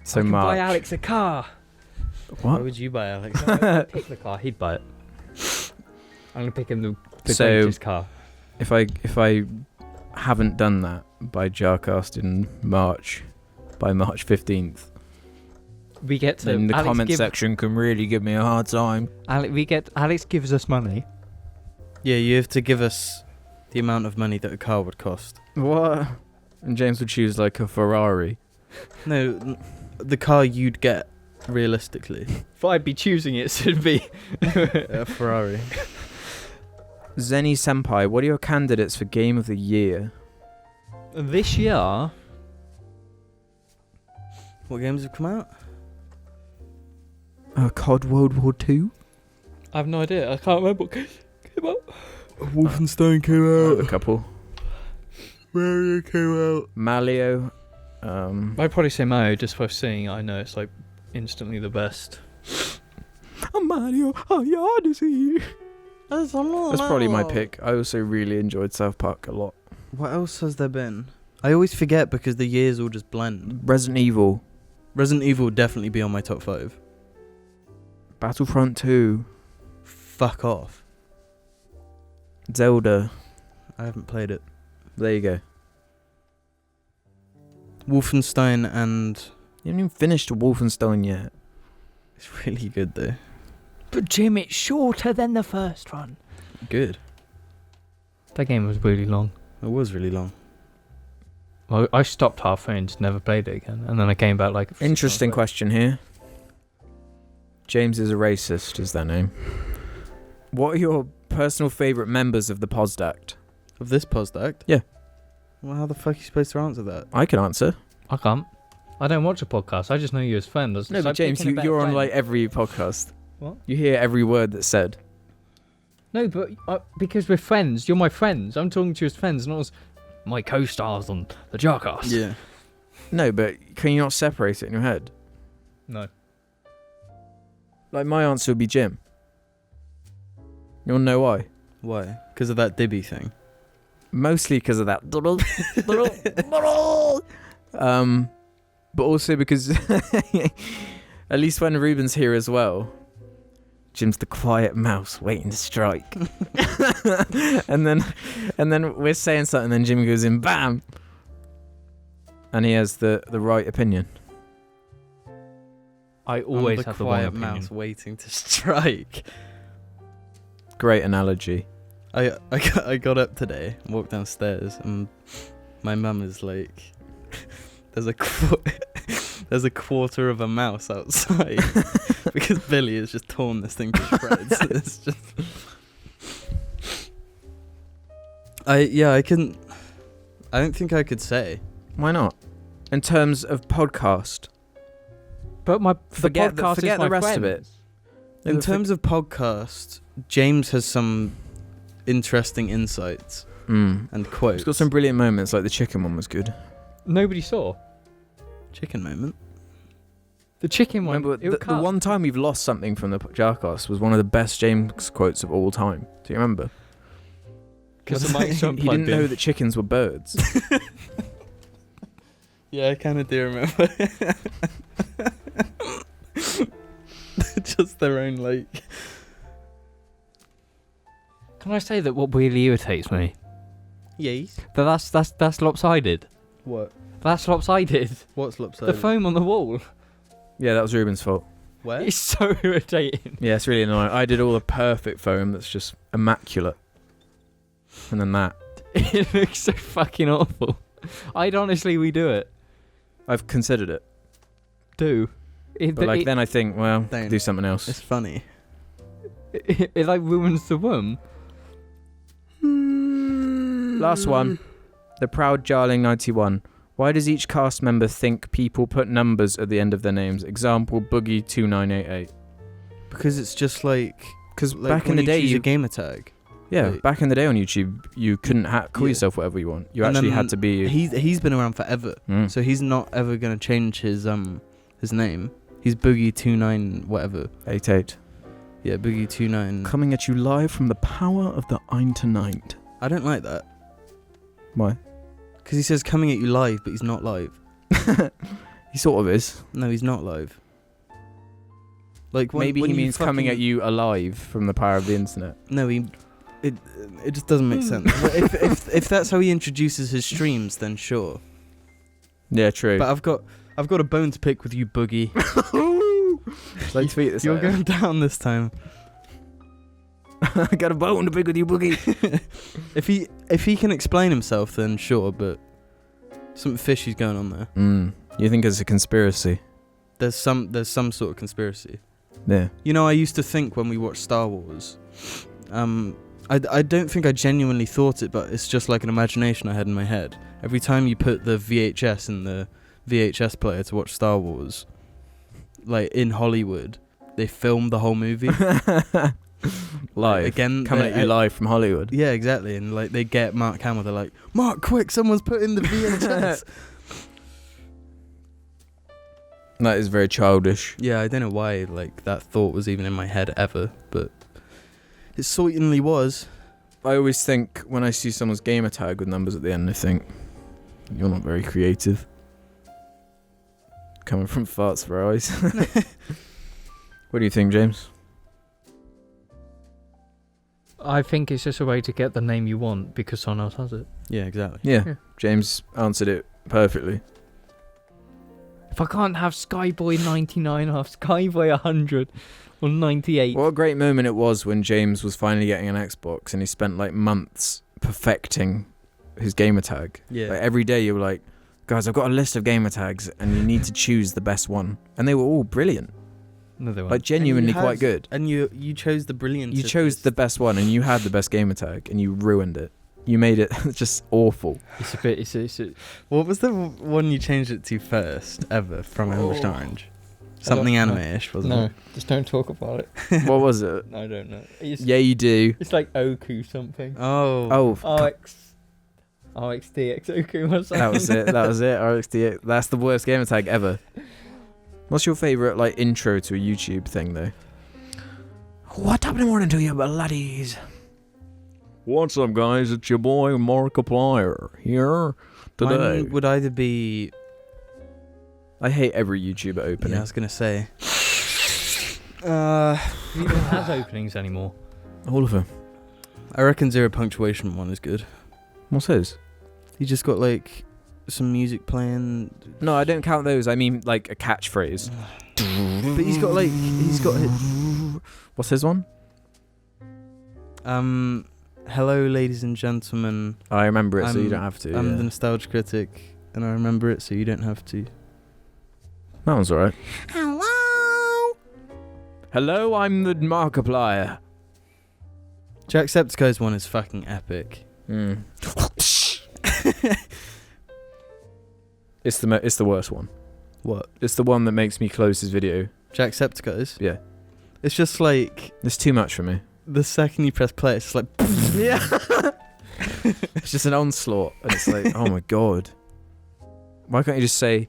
So I can March. buy Alex a car. Why What? would you buy Alex? Pick the car, he'd buy it. I'm going to pick him the So- greatest car. If I haven't done that by JARCAST in March, by March 15th, We get to then the Alex comment section can really give me a hard time. Alex gives us money. Yeah, you have to give us the amount of money that a car would cost. What? And James would choose like a Ferrari. No, the car you'd get, realistically. If I'd be choosing it, so it'd be A Ferrari. Zenny Senpai, what are your candidates for Game of the Year? this year. What games have come out? COD World War 2? I have no idea. I can't remember what came out. Wolfenstein came A couple. Mario came out. Malio. I'd probably say Mario just for seeing it. I know it's like instantly the best. Mario, Odyssey. That's probably my pick. I also really enjoyed South Park a lot. What else has there been? I always forget because the years all just blend. Resident Evil. Resident Evil would definitely be on my top 5. Battlefront 2. Fuck off. Zelda. I haven't played it. There you go. Wolfenstein and... You haven't even finished Wolfenstein yet. It's really good though. But Jim, it's shorter than the first one. Good. That game was really long. It was really long. Well, I stopped halfway and just never played it again, and then I came back like. Interesting question here. James is a racist, is their name. What are your personal favourite members of the Posdact? Of this Posdact? Yeah. Well, how the fuck are you supposed to answer that? I can answer. I can't. I don't watch a podcast. I just know you as friends. No, but James, you're on like every podcast. What? You hear every word that's said. No, but because we're friends, you're my friends. I'm talking to you as friends, not as my co-stars on the JARCAST. Yeah. No, but can you not separate it in your head? No. Like my answer would be Jim. You wanna know why? Why? Because of that Dibby thing. Mostly because of that. But also because at least when Ruben's here as well, Jim's the quiet mouse waiting to strike. and then we're saying something, and then Jim goes in, bam, and he has the right opinion. I always I'm the have the one quiet opinion. mouse waiting to strike. Great analogy. I got up today, walked downstairs, and my mum is like, there's a quarter of a mouse outside because Billy has just torn this thing to shreds. It's just I don't think I could say. Why not? In terms of podcast, But forget the podcast forget is my the rest of friends. it. In terms of podcast, James has some interesting insights and quotes. It's got some brilliant moments, like the chicken one was good. Nobody saw chicken moment. the chicken one. Remember, it the one time we've lost something from the JARCAST was one of the best James quotes of all time. Do you remember? because the mic's not He plugged didn't know in. that chickens were birds. Yeah, I kind of do remember. Just their own like. Can I say that what really irritates me? Yes. That's lopsided. What? That's lopsided. What's lopsided? The foam on the wall. Yeah, that was Ruben's fault. Where? It's so irritating. Yeah, it's really annoying. I did all the perfect foam that's just immaculate. And then that. It looks so fucking awful. I'd honestly redo it. I've considered it. But But then I think, well, Don't. do something else. It's funny. It like ruins the room. Last one. The Proud Jarling 91. Why does each cast member think people put numbers at the end of their names? Example, Boogie 2988. Because it's just like back in the day, you choose a gamer tag. Yeah, Like- back in the day on YouTube, you couldn't call Yeah. yourself whatever you want. You And actually then had to be. He's been around forever, so he's not ever gonna change his name. He's Boogie 29 whatever. 88. Yeah, Boogie 29. Coming at you live from the power of the Internet. I don't like that Why? because he says coming at you live, but he's not live. He sort of is. No, he's not live. Like Maybe when he you means coming at you alive from the power of the internet. No, it just doesn't make sense. if that's how he introduces his streams, then sure. Yeah, true. But I've got a bone to pick with you, Boogie. Like tweet this. You're out. going down this time. I got a bone to pick with you, Boogie. If he can explain himself, then sure. But something fishy's going on there. You think it's a conspiracy? There's some sort of conspiracy. Yeah. You know, I used to think when we watched Star Wars, I don't think I genuinely thought it, but it's just like an imagination I had in my head. Every time you put the VHS in the VHS player to watch Star Wars, like in Hollywood, they filmed the whole movie. Live. Again, coming at you live from Hollywood. Yeah, exactly. And like they get Mark Hamill, they're like, Mark, quick, someone's put in the VHS. That is very childish. Yeah, I don't know why like that thought was even in my head ever, but it certainly was. I always think when I see someone's gamer tag with numbers at the end, I think you're not very creative. Coming from farts for eyes. What do you think, James? I think it's just a way to get the name you want because someone else has it. Yeah, exactly. Yeah. James answered it perfectly. If I can't have Skyboy 99, I'll have Skyboy 100 or 98. What a great moment it was when James was finally getting an Xbox and he spent like months perfecting his gamer tag. Yeah. Like, every day you were like, guys, I've got a list of gamer tags and you need to choose the best one. And they were all brilliant. No, they weren't. Like genuinely quite good. And you chose the brilliant. You chose the best one and you had the best gamer tag and you ruined it. You made it just awful. It's a bit. It's a, What was the one you changed it to first ever from Ambush Orange? Something anime-ish, wasn't no, it? just don't talk about it. What was it? I don't know. It's, Yeah, you do. it's like Oku something. Oh. RXDX Oku or something. That was it. RxD. That's the worst gamer tag ever. What's your favourite like intro to a YouTube thing though? What up in the morning to you, laddies? What's up, guys? It's your boy Markiplier here today. Mine would either be. I hate every YouTuber opening. Yeah, I was gonna say. Who even has openings anymore? All of them. I reckon Zero Punctuation one is good. What's his? You just got like some music playing. No, I don't count those. I mean like a catchphrase. But he's got What's his one? Hello, ladies and gentlemen. I remember it, so you don't have to. I'm yeah. the Nostalgia Critic, and I remember it, so you don't have to. That one's alright. Hello? Hello, I'm the Markiplier. Jacksepticeye's one is fucking epic. It's the worst one. What? It's the one that makes me close his video. Jacksepticeye's? Yeah. It's just like It's too much for me. the second you press play, it's just like. Yeah. It's just an onslaught, and it's like, oh my god. Why can't you just say,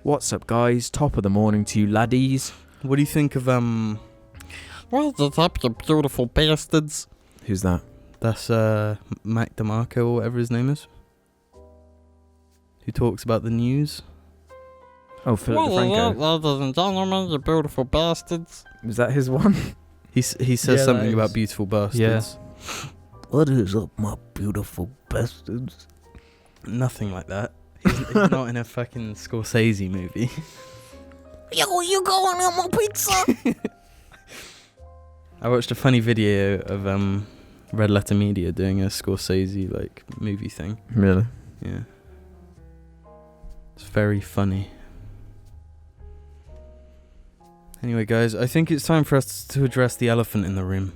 "What's up, guys? Top of the morning to you, laddies." What do you think of What's up, you beautiful bastards? Who's that? That's Mac DeMarco or whatever his name is, who talks about the news. Oh, Philip DeFranco. Ladies and gentlemen, you beautiful bastards. Is that his one? He says Yeah, something that about is. beautiful bastards. Yeah. What is up, my beautiful bastards? Nothing like that. He's not in a fucking Scorsese movie. Yo, you going on my pizza? I watched a funny video of Red Letter Media doing a Scorsese like movie thing. Really? Yeah. It's very funny. Anyway, guys, I think it's time for us to address the elephant in the room.